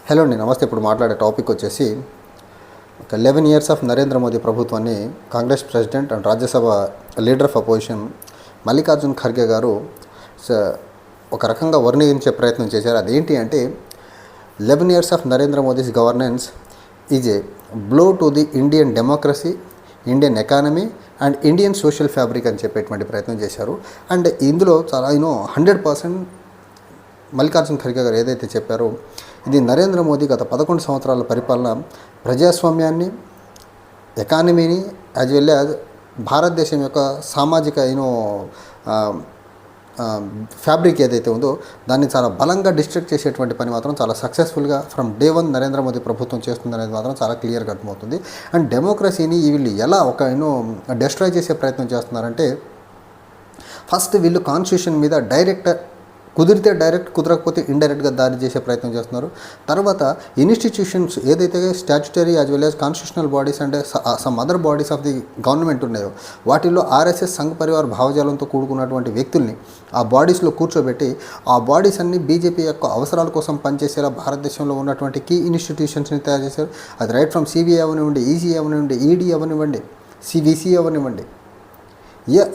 Hello అండి, నమస్తే. ఇప్పుడు మాట్లాడే టాపిక్ వచ్చేసి ఒక 11 ఇయర్స్ ఆఫ్ నరేంద్ర మోదీ ప్రభుత్వాన్ని Congress president and Rajya Sabha leader of opposition Mallikarjun Kharge గారు ఒక రకంగా వర్ణించే ప్రయత్నం చేశారు. అదేంటి అంటే 11 years of Narendra Modi's governance is a blow to the Indian democracy, Indian economy and Indian social fabric అని చెప్పేటువంటి ప్రయత్నం చేశారు. అండ్ ఇందులో చాలా 100% మల్లికార్జున్ ఖర్గే గారు ఏదైతే చెప్పారో ఇది నరేంద్ర మోదీ గత 11 సంవత్సరాల పరిపాలన ప్రజాస్వామ్యాన్ని, ఎకానమీని యాజ్ వెల్ యాజ్ భారతదేశం యొక్క సామాజిక ఫ్యాబ్రిక్ ఏదైతే ఉందో దాన్ని చాలా బలంగా డిస్ట్రక్ట్ చేసేటువంటి పని మాత్రం చాలా సక్సెస్ఫుల్గా ఫ్రమ్ డే 1 నరేంద్ర మోదీ ప్రభుత్వం చేస్తుందనేది మాత్రం చాలా క్లియర్గా అర్థమవుతుంది. అండ్ డెమోక్రసీని వీళ్ళు ఎలా డిస్ట్రాయ్ చేసే ప్రయత్నం చేస్తున్నారంటే, ఫస్ట్ వీళ్ళు కాన్స్టిట్యూషన్ మీద కుదిరితే డైరెక్ట్, కుదరకపోతే ఇండైరెక్ట్గా దాడి చేసే ప్రయత్నం చేస్తున్నారు. తర్వాత ఇన్స్టిట్యూషన్స్ ఏదైతే statutory as well as constitutional bodies అంటే some other bodies of the government ఉన్నాయో వాటిల్లో ఆర్ఎస్ఎస్ సంఘ్ పరివార్ భావజాలంతో కూడుకున్నటువంటి వ్యక్తుల్ని ఆ బాడీస్లో కూర్చోబెట్టి ఆ బాడీస్ అన్ని బీజేపీ యొక్క అవసరాల కోసం పనిచేసేలా భారతదేశంలో ఉన్నటువంటి కీ ఇన్స్టిట్యూషన్స్ని తయారు చేశారు. అది రైట్ ఫ్రమ్ సిబిఐ అవనివ్వండి, ఈసీ అవనివ్వండి, ఈడీ అవనివ్వండి, సివిసి అవనివ్వండి,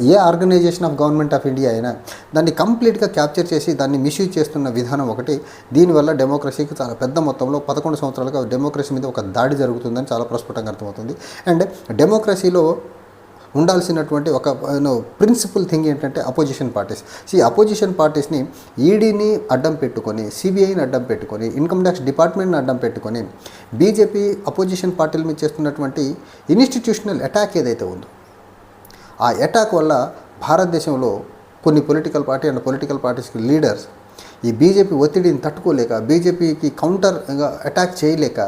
ఏ organization of government of India అయినా దాన్ని కంప్లీట్గా క్యాప్చర్ చేసి దాన్ని మిస్యూజ్ చేస్తున్న విధానం ఒకటి. దీనివల్ల డెమోక్రసీకి చాలా పెద్ద మొత్తంలో 11 సంవత్సరాలుగా డెమోక్రసీ మీద ఒక దాడి జరుగుతుందని చాలా ప్రస్ఫుటంగా అర్థమవుతుంది. అండ్ డెమోక్రసీలో ఉండాల్సినటువంటి ఒక ప్రిన్సిపల్ థింగ్ ఏంటంటే అపోజిషన్ పార్టీస్. అపోజిషన్ పార్టీస్ని ఈడీని అడ్డం పెట్టుకొని, సిబిఐని అడ్డం పెట్టుకొని, ఇన్కమ్ ట్యాక్స్ డిపార్ట్మెంట్ని అడ్డం పెట్టుకొని బీజేపీ అపోజిషన్ పార్టీల మీద చేస్తున్నటువంటి ఇన్స్టిట్యూషనల్ అటాక్ ఏదైతే ఉందో ఆ అటాక్ వల్ల భారతదేశంలో కొన్ని పొలిటికల్ పార్టీస్కి లీడర్స్ ఈ బీజేపీ ఒత్తిడిని తట్టుకోలేక, బీజేపీకి కౌంటర్గా అటాక్ చేయలేక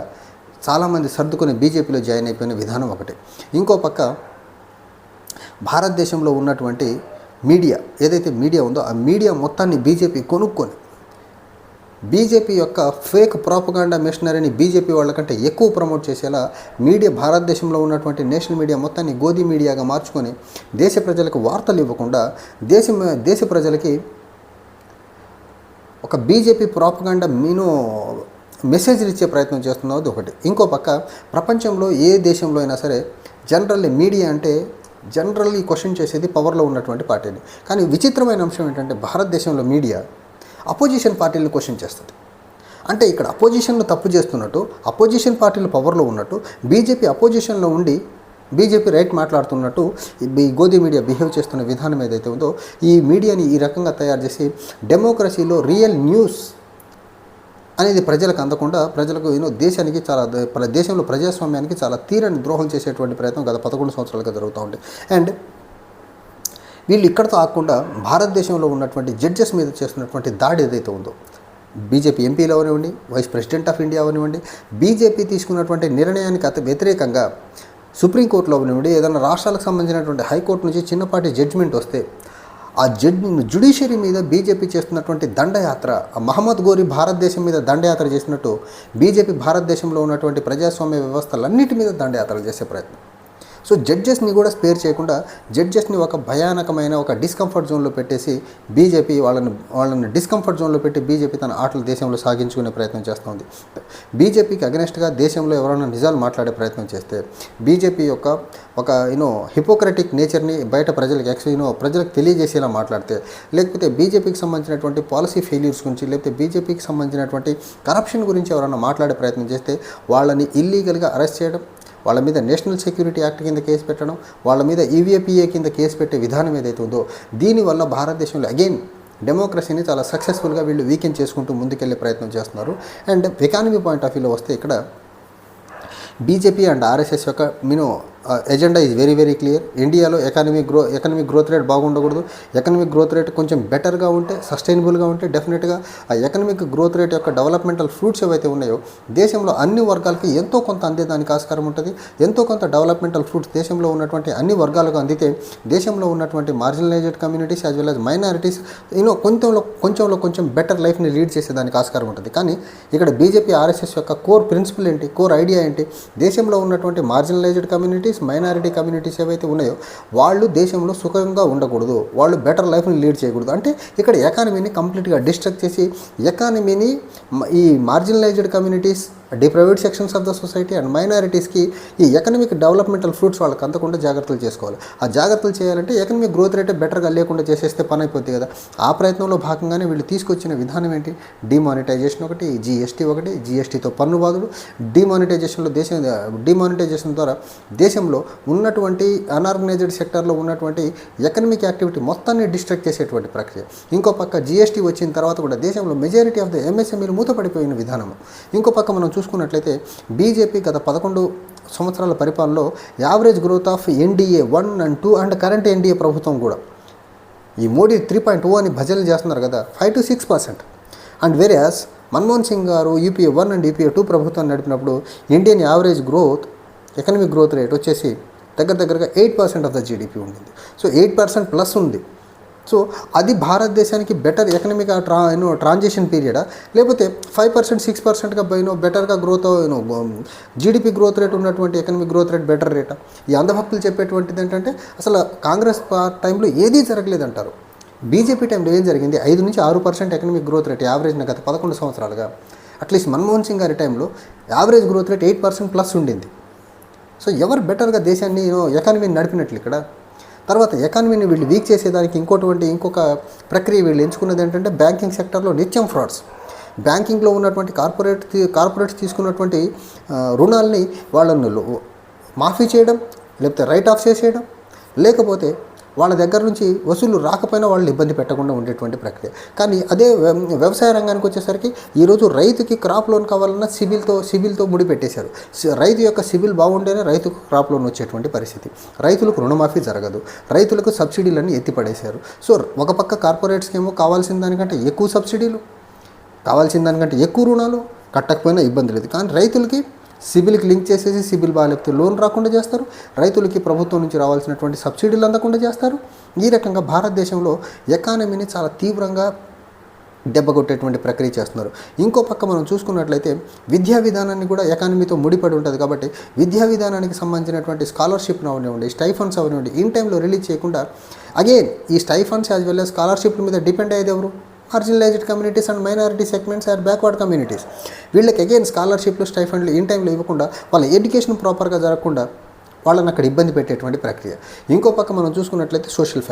చాలామంది సర్దుకొని బీజేపీలో జాయిన్ అయిపోయిన విధానం ఒకటి. ఇంకో పక్క భారతదేశంలో ఉన్నటువంటి మీడియా ఏదైతే మీడియా ఉందో ఆ మీడియా మొత్తాన్ని బీజేపీ కొనుక్కొని బీజేపీ యొక్క ఫేక్ ప్రాపగాండా మిషనరీని బీజేపీ వాళ్ళకంటే ఎక్కువ ప్రమోట్ చేసేలా మీడియా, భారతదేశంలో ఉన్నటువంటి నేషనల్ మీడియా మొత్తాన్ని గోధి మీడియాగా మార్చుకొని దేశ ప్రజలకు వార్తలు ఇవ్వకుండా దేశ ప్రజలకి ఒక బీజేపీ ప్రాపగాండా మెసేజ్లు ఇచ్చే ప్రయత్నం చేస్తున్నది ఒకటి. ఇంకో పక్క ప్రపంచంలో ఏ దేశంలో అయినా సరే మీడియా అంటే జనరల్లీ క్వశ్చన్ చేసేది పవర్లో ఉన్నటువంటి పార్టీని. కానీ విచిత్రమైన అంశం ఏంటంటే భారతదేశంలో మీడియా అపోజిషన్ పార్టీలను క్వశ్చన్ చేస్తుంది. అంటే ఇక్కడ అపోజిషన్లో తప్పు చేస్తున్నట్టు, అపోజిషన్ పార్టీలు పవర్లో ఉన్నట్టు, బీజేపీ అపోజిషన్లో ఉండి బీజేపీ రైట్ మాట్లాడుతున్నట్టు ఈ గోధి మీడియా బిహేవ్ చేస్తున్న విధానం ఏదైతే ఉందో ఈ మీడియాని ఈ రకంగా తయారు చేసి డెమోక్రసీలో రియల్ న్యూస్ అనేది ప్రజలకు అందకుండా ప్రజలకు దేశానికి దేశంలో ప్రజాస్వామ్యానికి చాలా తీరని ద్రోహం చేసేటువంటి ప్రయత్నం గత 11 సంవత్సరాలుగా జరుగుతూ ఉంది. అండ్ వీళ్ళు ఇక్కడతో ఆగకుండా భారతదేశంలో ఉన్నటువంటి జడ్జెస్ మీద చేస్తున్నటువంటి దాడి ఏదైతే ఉందో, బీజేపీ ఎంపీలు అవనివ్వండి, వైస్ ప్రెసిడెంట్ ఆఫ్ ఇండియా అవనివ్వండి, బీజేపీ తీసుకున్నటువంటి నిర్ణయానికి వ్యతిరేకంగా సుప్రీంకోర్టులో అవనివ్వండి, ఏదైనా రాష్ట్రాలకు సంబంధించినటువంటి హైకోర్టు నుంచి చిన్నపాటి జడ్జిమెంట్ వస్తే ఆ జ్యుడిషియరీ మీద బీజేపీ చేస్తున్నటువంటి దండయాత్ర, మహమ్మద్ గోరీ భారతదేశం మీద దండయాత్ర చేసినట్టు బీజేపీ భారతదేశంలో ఉన్నటువంటి ప్రజాస్వామ్య వ్యవస్థలన్నిటి మీద దండయాత్రలు చేసే ప్రయత్నం. సో జడ్జెస్ని కూడా స్పేర్ చేయకుండా జడ్జెస్ని ఒక భయానకమైన ఒక డిస్కంఫర్ట్ జోన్లో పెట్టేసి బీజేపీ వాళ్ళని డిస్కంఫర్ట్ జోన్లో పెట్టి బీజేపీ తన ఆటలు దేశంలో సాగించుకునే ప్రయత్నం చేస్తుంది. బీజేపీకి అగెనెస్ట్గా దేశంలో ఎవరైనా నిజాలు మాట్లాడే ప్రయత్నం చేస్తే బీజేపీ యొక్క ఒక హిపోక్రటిక్ నేచర్ని బయట ప్రజలకు తెలియజేసేలా మాట్లాడితే, లేకపోతే బీజేపీకి సంబంధించినటువంటి పాలసీ ఫెయిల్యూర్స్ గురించి, లేకపోతే బీజేపీకి సంబంధించినటువంటి కరప్షన్ గురించి ఎవరైనా మాట్లాడే ప్రయత్నం చేస్తే వాళ్ళని ఇల్లీగల్గా అరెస్ట్ చేయడం, వాళ్ళ మీద నేషనల్ సెక్యూరిటీ యాక్ట్ కింద కేసు పెట్టడం, వాళ్ళ మీద ఈవీఏపీఏ కింద కేసు పెట్టే విధానం ఏదైతే ఉందో దీనివల్ల భారతదేశంలో అగైన్ డెమోక్రసీని చాలా సక్సెస్ఫుల్గా వీళ్ళు వీకెండ్ చేసుకుంటూ ముందుకెళ్లే ప్రయత్నం చేస్తున్నారు. అండ్ ఎకానమీ పాయింట్ ఆఫ్ వ్యూలో వస్తే ఇక్కడ బీజేపీ అండ్ ఆర్ఎస్ఎస్ యొక్క agenda is very very clear. ఇండియాలో ఎకనామిక్ గ్రోత్ రేట్ బాగుండకూడదు. ఎకనామిక్ గ్రోత్ రేట్ కొంచెం బెటర్గా ఉంటే, సస్టైనబుల్గా ఉంటే డెఫినెట్గా ఆ ఎకనామిక్ గ్రోత్ రేట్ యొక్క డెవలప్మెంటల్ ఫ్రూట్స్ ఏవైతే ఉన్నాయో దేశంలో అన్ని వర్గాలకి ఎంతో కొంత అందేదానికి ఆస్కారం ఉంటుంది. ఎంతో కొంత డెవలప్మెంటల్ ఫ్రూట్స్ దేశంలో ఉన్నటువంటి అన్ని వర్గాలకు అందితే దేశంలో ఉన్నటువంటి marginalised communities as well as minorities కొంచెం బెటర్ లైఫ్ని లీడ్ చేసేదానికి ఆస్కారం ఉంటుంది. కానీ ఇక్కడ బీజేపీ ఆర్ఎస్ఎస్ యొక్క కోర్ ప్రిన్సిపల్ ఏంటి, కోర్ ఐడియా ఏంటి, దేశంలో ఉన్నటువంటి మార్జినలైజ్డ్ కమ్యూనిటీస్ మైనారిటీ కమ్యూనిటీస్ ఏవైతే ఉన్నాయో వాళ్ళు దేశంలో సుఖంగా ఉండకూడదు, వాళ్ళు బెటర్ లైఫ్ని లీడ్ చేయకూడదు. అంటే ఇక్కడ ఎకానమీని కంప్లీట్గా డిస్ట్రక్ట్ చేసి ఎకానమీని ఈ marginalized communities, deprived sections of the society and మైనారిటీస్కి ఈ ఎకనమిక్ డెవలప్మెంటల్ ఫ్రూట్స్ వాళ్ళకి అందకుండా జాగ్రత్తలు చేసుకోవాలి. ఆ జాగ్రత్తలు చేయాలంటే ఎకనమిక్ గ్రోత్ రేటే బెటర్గా లేకుండా చేసేస్తే పని అయిపోద్ది కదా. ఆ ప్రయత్నంలో భాగంగానే వీళ్ళు తీసుకొచ్చిన విధానం ఏంటి? డిమానిటైజేషన్ ఒకటి, జీఎస్టీ ఒకటి, జీఎస్టీతో పన్ను బాధలు, డిమానిటైజేషన్ ద్వారా దేశంలో ఉన్నటువంటి అన్ఆర్గనైజ్డ్ సెక్టార్లో ఉన్నటువంటి ఎకనమిక్ యాక్టివిటీ మొత్తాన్ని డిస్ట్రాక్ట్ చేసేటువంటి ప్రక్రియ. ఇంకో పక్క జీఎస్టీ వచ్చిన తర్వాత కూడా దేశంలో మెజారిటీ ఆఫ్ ద ఎంఎస్ఎంఈలు మూతపడిపోయిన విధానం. ఇంకో పక్క మనం చూసుకున్నట్లయితే బీజేపీ గత 11 సంవత్సరాల పరిపాలనలో average growth of NDA 1 and 2 and current NDA ప్రభుత్వం కూడా ఈ మోడీ 3.2 అని భజనలు చేస్తున్నారు కదా, 5 to 6%. And various Manmohan Singh garu UPA 1 and UPA 2 ప్రభుత్వాన్ని నడిపినప్పుడు Indian average growth, economic growth rate వచ్చేసి దగ్గరగా 8% ఆఫ్ ద జీడిపి ఉండింది. సో 8% ప్లస్ ఉంది. సో అది భారతదేశానికి బెటర్ ఎకనమిక్ ట్రాన్సిషన్ పీరియడా, లేకపోతే 5%, 6%గా బెటర్గా గ్రోత్ జీడిపి గ్రోత్ రేట్ ఉన్నటువంటి ఎకనమిక్ గ్రోత్ రేట్ బెటర్ రేటా? ఈ అంధభక్తులు చెప్పేటువంటిది ఏంటంటే అసలు కాంగ్రెస్ టైంలో ఏదీ జరగలేదంటారు. బీజేపీ టైంలో ఏం జరిగింది? 5 నుంచి 6% ఎకనమిక్ గ్రోత్ రేట్ యావరేజ్న గత 11 సంవత్సరాలుగా. అట్లీస్ట్ మన్మోహన్ సింగ్ గారి టైంలో యావరేజ్ గ్రోత్ రేట్ 8% ప్లస్ ఉండింది. సో ఎవరు బెటర్గా దేశాన్ని ఎకానమీని నడిపినట్లు ఇక్కడ? తర్వాత ఎకానమీని వీళ్ళు వీక్ చేసేదానికి ఇంకొక ప్రక్రియ వీళ్ళు ఎంచుకున్నది ఏంటంటే బ్యాంకింగ్ సెక్టర్లో నిత్యం ఫ్రాడ్స్. బ్యాంకింగ్లో ఉన్నటువంటి కార్పొరేట్స్ తీసుకున్నటువంటి రుణాలని వాళ్ళను మాఫీ చేయడం, లేకపోతే రైట్ ఆఫ్ చేసేయడం, లేకపోతే వాళ్ళ దగ్గర నుంచి వసూలు రాకపోయినా వాళ్ళని ఇబ్బంది పెట్టకుండా ఉండేటువంటి ప్రక్రియ. కానీ అదే వ్యవసాయ రంగానికి వచ్చేసరికి ఈరోజు రైతుకి క్రాప్ లోన్ కావాలన్నా సిబిల్తో ముడిపెట్టేశారు. రైతు యొక్క సిబిల్ బాగుంటేనే రైతుకు క్రాప్ లోన్ వచ్చేటువంటి పరిస్థితి. రైతులకు రుణమాఫీ జరగదు, రైతులకు సబ్సిడీలన్నీ ఎత్తిపడేశారు. సో ఒక పక్క కార్పొరేట్స్కి ఏమో కావాల్సిన దానికంటే ఎక్కువ సబ్సిడీలు, కావాల్సిన దానికంటే ఎక్కువ రుణాలు, కట్టకపోయినా ఇబ్బంది లేదు. కానీ రైతులకి సిబిల్కి లింక్ చేసేసి సిబిల్ బాగాలేకపోతే లోన్ రాకుండా చేస్తారు, రైతులకి ప్రభుత్వం నుంచి రావాల్సినటువంటి సబ్సిడీలు అందకుండా చేస్తారు. ఈ రకంగా భారతదేశంలో ఎకానమీని చాలా తీవ్రంగా దెబ్బకొట్టేటువంటి ప్రక్రియ చేస్తున్నారు. ఇంకో పక్క మనం చూసుకున్నట్లయితే విద్యా విధానాన్ని కూడా ఎకానమీతో ముడిపడి ఉంటుంది. కాబట్టి విద్యా విధానానికి సంబంధించినటువంటి స్కాలర్షిప్ను అవనివ్వండి, స్టైఫండ్స్ అవనివ్వండి, ఇన్ టైంలో రిలీజ్ చేయకుండా అగైన్ ఈ స్టైఫండ్స్ యాజ్ వెల్ as స్కాలర్షిప్ల మీద డిపెండ్ అయ్యేది ఎవరు? Marginalised communities and minority segments or backward communities. వీళ్ళకి అగైన్ స్కాలర్షిప్లు, స్టైఫండ్లు ఇన్ టైంలో ఇవ్వకుండా వాళ్ళ ఎడ్యుకేషన్ ప్రాపర్గా జరగకుండా వాళ్ళని అక్కడ ఇబ్బంది పెట్టేటువంటి ప్రక్రియ. ఇంకో పక్క మనం చూసుకున్నట్లయితే సోషల్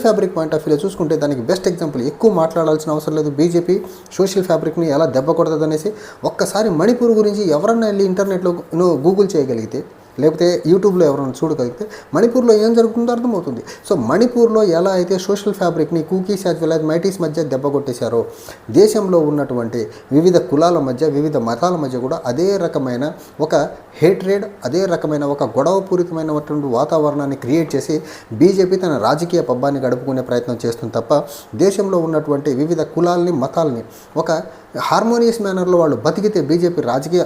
ఫ్యాబ్రిక్ పాయింట్ ఆఫ్ వ్యూలో చూసుకుంటే దానికి బెస్ట్ ఎగ్జాంపుల్, ఎక్కువ మాట్లాడాల్సిన అవసరం లేదు, బీజేపీ సోషల్ ఫ్యాబ్రిక్ని ఎలా దెబ్బ కొడుతుంది అనేసి ఒక్కసారి మణిపూర్ గురించి ఎవరన్నా వెళ్ళి ఇంటర్నెట్లో గూగుల్ చేయగలిగితే, లేకపోతే యూట్యూబ్లో ఎవరైనా చూడగలిగితే మణిపూర్లో ఏం జరుగుతుందో అర్థమవుతుంది. సో మణిపూర్లో ఎలా అయితే సోషల్ ఫ్యాబ్రిక్ని Kukis as well as Meiteis మధ్య దెబ్బ కొట్టేశారో, దేశంలో ఉన్నటువంటి వివిధ కులాల మధ్య, వివిధ మతాల మధ్య కూడా అదే రకమైన ఒక హేట్రేడ్, అదే రకమైన ఒక గొడవపూరితమైనటువంటి వాతావరణాన్ని క్రియేట్ చేసి బీజేపీ తన రాజకీయ పబ్బాన్ని గడుపుకునే ప్రయత్నం చేస్తుంది తప్ప దేశంలో ఉన్నటువంటి వివిధ కులాలని, మతాలని ఒక హార్మోనియస్ మేనర్లో వాళ్ళు బతికితే బీజేపీ రాజకీయ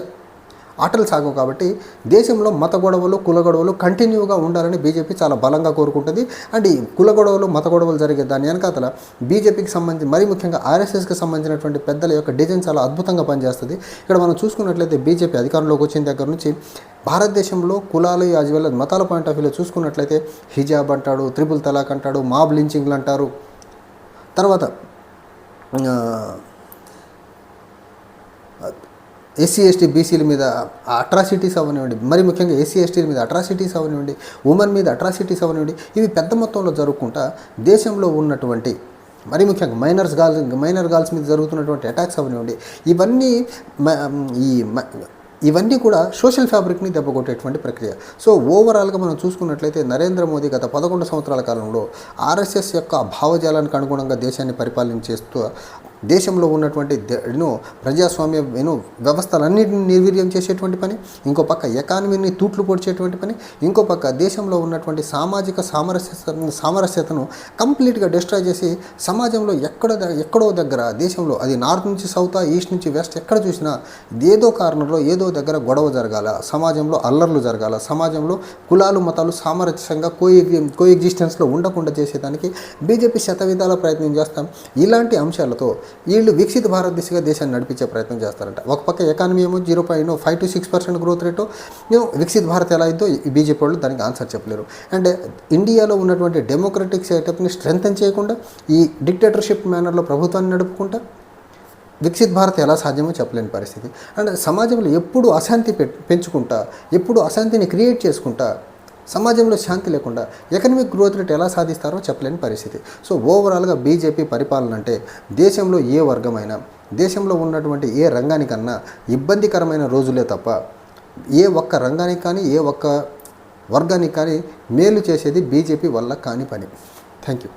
ఆటలు సాగవు. కాబట్టి దేశంలో మత గొడవలు, కుల గొడవలు కంటిన్యూగా ఉండాలని బీజేపీ చాలా బలంగా కోరుకుంటుంది. అండ్ ఈ కుల గొడవలు, మత గొడవలు జరిగే దాని వెనకాతల బీజేపీకి సంబంధించి మరీ ముఖ్యంగా ఆర్ఎస్ఎస్కి సంబంధించినటువంటి పెద్దల యొక్క డిజైన్ చాలా అద్భుతంగా పనిచేస్తుంది. ఇక్కడ మనం చూసుకున్నట్లయితే బీజేపీ అధికారంలోకి వచ్చిన దగ్గర నుంచి భారతదేశంలో కులాలు యాజ్ వెల్ as మతాల పాయింట్ ఆఫ్ వ్యూలో చూసుకున్నట్లయితే హిజాబ్ అంటాడు, త్రిపుల్ తలాక్ అంటాడు, మాబ్ లించింగ్లు అంటారు, తర్వాత ఎస్సీ ఎస్టీ బీసీల మీద అట్రాసిటీస్ అవనివ్వండి, మరి ముఖ్యంగా ఎస్సీ ఎస్టీల మీద అట్రాసిటీస్ అవనివ్వండి, ఉమెన్ మీద అట్రాసిటీస్ అవనివ్వండి, ఇవి పెద్ద మొత్తంలో జరుగుకుంటా దేశంలో ఉన్నటువంటి మరి ముఖ్యంగా మైనర్ గర్ల్స్ మీద జరుగుతున్నటువంటి అటాక్స్ అవనివ్వండి, ఇవన్నీ కూడా సోషల్ ఫ్యాబ్రిక్ని దెబ్బకొట్టేటువంటి ప్రక్రియ. సో ఓవరాల్గా మనం చూసుకున్నట్లయితే నరేంద్ర మోదీ గత 11 సంవత్సరాల కాలంలో ఆర్ఎస్ఎస్ యొక్క భావజాలానికి అనుగుణంగా దేశాన్ని పరిపాలన చేస్తూ దేశంలో ఉన్నటువంటి ప్రజాస్వామ్య వ్యవస్థలన్నింటినీ నిర్వీర్యం చేసేటువంటి పని, ఇంకో పక్క ఎకానమీని తూట్లు పొడిచేటువంటి పని, ఇంకో పక్క దేశంలో ఉన్నటువంటి సామాజిక సామరస్యతను కంప్లీట్గా డిస్ట్రాయ్ చేసి సమాజంలో ఎక్కడో దగ్గర దేశంలో అది నార్త్ నుంచి సౌత్, ఈస్ట్ నుంచి వెస్ట్ ఎక్కడ చూసినా ఏదో కారణంలో ఏదో దగ్గర గొడవ జరగాల, సమాజంలో అల్లర్లు జరగాల, సమాజంలో కులాలు మతాలు సామరస్యంగా కోఎగ్జిస్టెన్స్లో ఉండకుండా చేసేదానికి బీజేపీ శతవిధాల ప్రయత్నం చేస్తాం. ఇలాంటి అంశాలతో వీళ్ళు వికసిత భారత్ దిశగా దేశాన్ని నడిపించే ప్రయత్నం చేస్తారంట. ఒక పక్క ఎకానమీ ఏమో 0.5 to 6% గ్రోత్ రేటు, వికసిత భారత్ ఎలా అయిందో బీజేపీ వాళ్ళు దానికి ఆన్సర్ చెప్పలేరు. అండ్ ఇండియాలో ఉన్నటువంటి డెమోక్రటిక్ సెటప్ని స్ట్రెంథన్ చేయకుండా ఈ డిక్టేటర్షిప్ మేనర్లో ప్రభుత్వాన్ని నడుపుకుంటా వికసిత్ భారత్ ఎలా సాధ్యమో చెప్పలేని పరిస్థితి. అండ్ సమాజంలో ఎప్పుడు అశాంతి పెంచుకుంటా, ఎప్పుడు అశాంతిని క్రియేట్ చేసుకుంటా, సమాజంలో శాంతి లేకుండా ఎకనామిక్ గ్రోత్ రేట్ ఎలా సాధిస్తారో చెప్పలేని పరిస్థితి. సో ఓవరాల్గా బీజేపీ పరిపాలన అంటే దేశంలో ఏ వర్గమైనా, దేశంలో ఉన్నటువంటి ఏ రంగానికన్నా ఇబ్బందికరమైన రోజులే తప్ప ఏ ఒక్క రంగానికి కానీ ఏ ఒక్క వర్గానికి కానీ మేలు చేసేది బీజేపీ వల్ల కాని పని. Thank you.